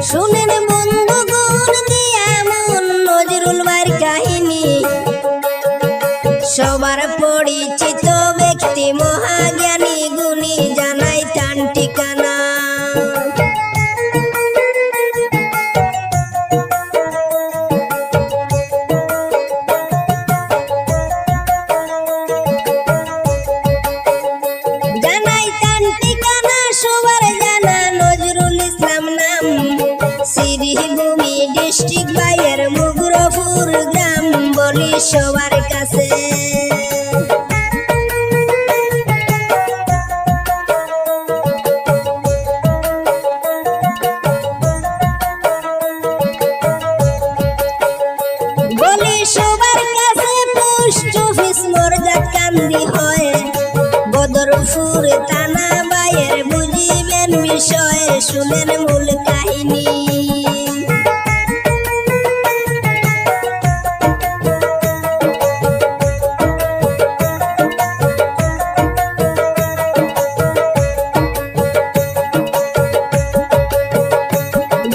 শুনেন বন্ধুগণ দিয়া মন নজরুল ভাইয়ের কাহিনী। সবার পরিচিত ব্যক্তি মহাজ্ঞানী গুণী, জানাই তার ঠিকানা। জানাই তার ঠিকানা সবার জানা, নজরুল ইসলাম নাম। শ্রীভূমি ডিস্ট্রিক্ট ভাইয়ের মুগরপুর গ্রাম, বলি সবার কাছে। বলি সবার কাছে পোস্ট অফিস মর্যাদ কান্দি হয়, বদরপুর থানা ভাইয়ের বুঝিবেন বিষয়ে, শুনেন মূল কাহিনী।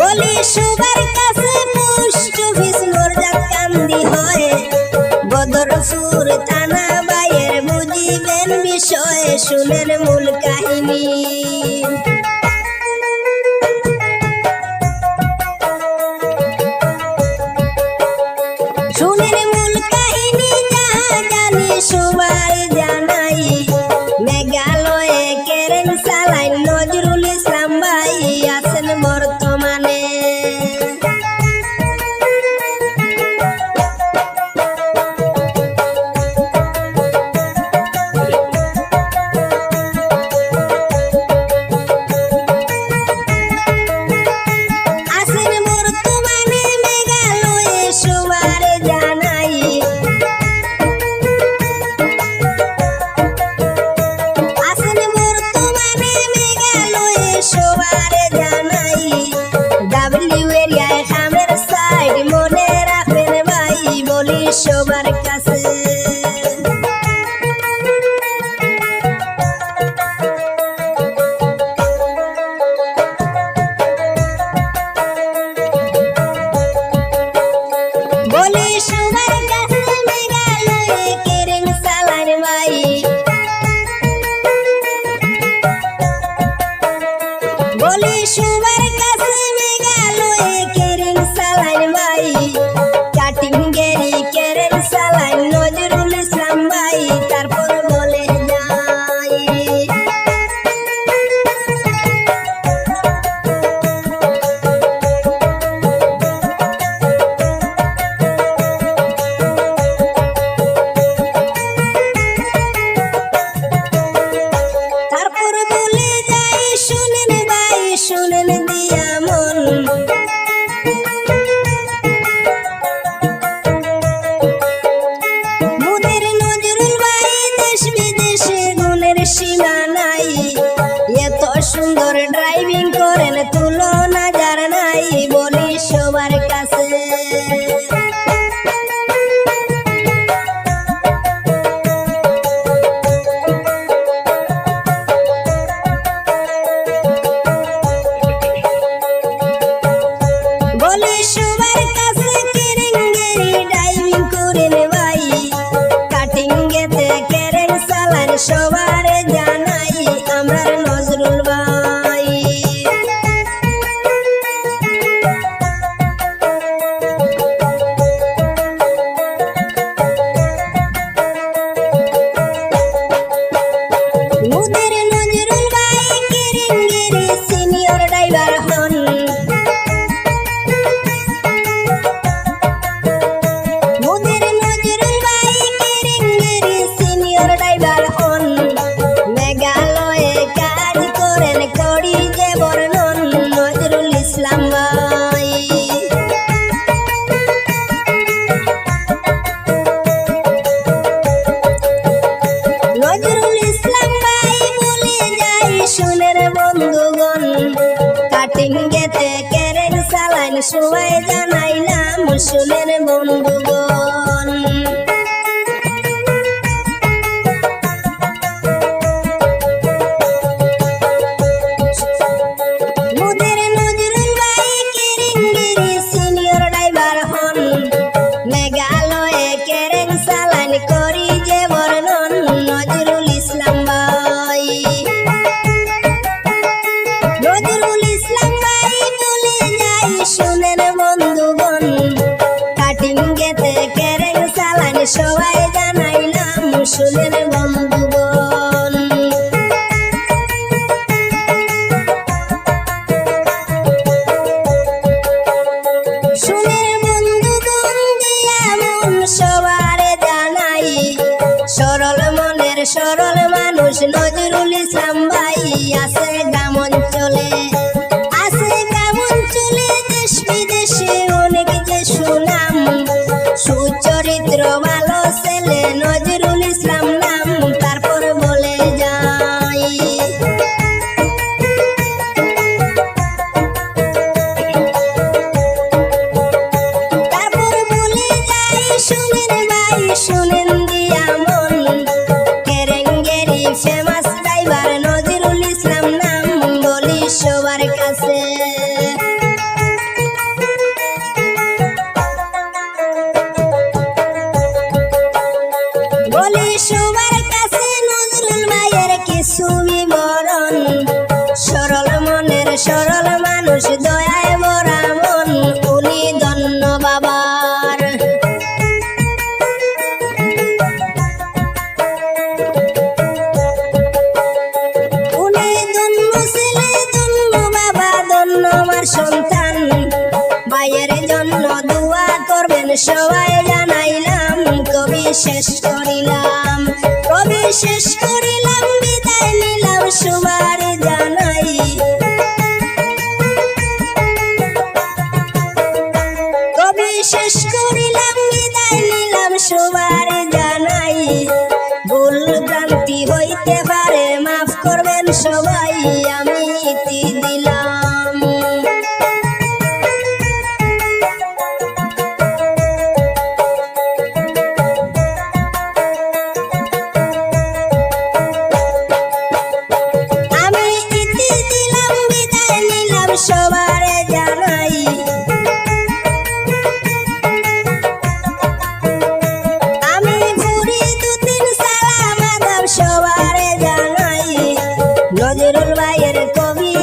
বলি সবার কাছে পোস্ট অফিস মর্যাদ কান্দি হয়, বদরপুর থানা ভাইয়ের বুঝিবেন বিষয়ে, শুনেন মূল কাহিনী। শুনেন মূল কাহিনী যাহা জানি সবাই জানাই, মেঘালয়ে কেরেন চালাইন নজরুল ইসলাম ভাই, আছেন বর্তমানে। আছেন বর্তমানে মেঘালয়ে সবার জানাই। আছেন বর্তমানে মেঘালয়ে সবার জানাই, ডাব্লিউ এরিয়ায় খামের সাইড, মনে রাখবেন ভাই, বলি সবার কাছে। বলি সবার কাছে মেঘালয়ে কেরেন চালান ভাই। বলি সবার কাছে মেঘালয়ে কেরেন চালান ভাই, কাটিং গেরি কেরেন চালান নজরুল ইসলাম ভাই, তারপর বলে যাই। তারপর বলে যাই, শুনেন ভাই শুনেন দিয়া মন। মুদের নজরুল ভাই দেশ বিদেশে গুণের সীমা নাই, এত সুন্দর ড্রাইভিং করেন তুলনা যার নাই, বলি সবার কাছে। বলি সবার কাছে কেরেন গেরি ড্রাইভিং করেন ভাই, কাটিং গেতে কেরেন চালান সবার জানাই, আমরা নজরুল ভাই। মুদের নজরুল ভাই কেরেন গেরি সিনিয়র ড্রাইভার হন। মুদের নজরুল ভাই কেরেন গেরি সিনিয়র ড্রাইভার হন, মেঘালয়ে কাজ করেন করি যে বর্ণন, নজরুল ইসলাম ভাই। নজরুল ইসলাম ভাই বলে যাই, শুনের বন্ধুগণ, কাটিং গেতে কেরেন চালান সবাই জানাইলাম, শুনের বন্ধুগণ। মুদের নজরুল ভাই নজরুল ইসলাম ভাই আছে গ্রাম অঞ্চলে, দেশ বিদেশে অনেক যে সুনাম, সুচরিত্র ভালো ছেলে নজরুল ইসলাম নাম, তারপর বলে যাই শুনেন ভাই শুনেন দিয়া মন, কেরেঙ্গেরি ফেমাস ড্রাইভার নজরুল ইসলাম নাম, বলি সবার কাছে নজরুল ভাইয়ের কিছু বিবরণ, সরল মনের সরল মানুষ, দয়ায় ভরা মন, উনি ধন্য বাবার। উনি ধন্য ছেলে ধন্য বাবা ধন্য আমার সন্তান, ভাইয়ের জন্য দোয়া করবেন সবাই জানাইলাম, কবি শেষ করিলাম বিদায় নিলাম সবার জানাই, কবি শেষ করিলাম বিদায় নিলাম সবার জানাই, ভুল ভ্রান্তি হইতে পারে মাফ করবেন সবাই, আমি ইতি দিলাম। সবার জানাই আমি ফরিদুদ্দিন সালাম আদাব, সবার জানাই নজরুল ভাইয়ের কবি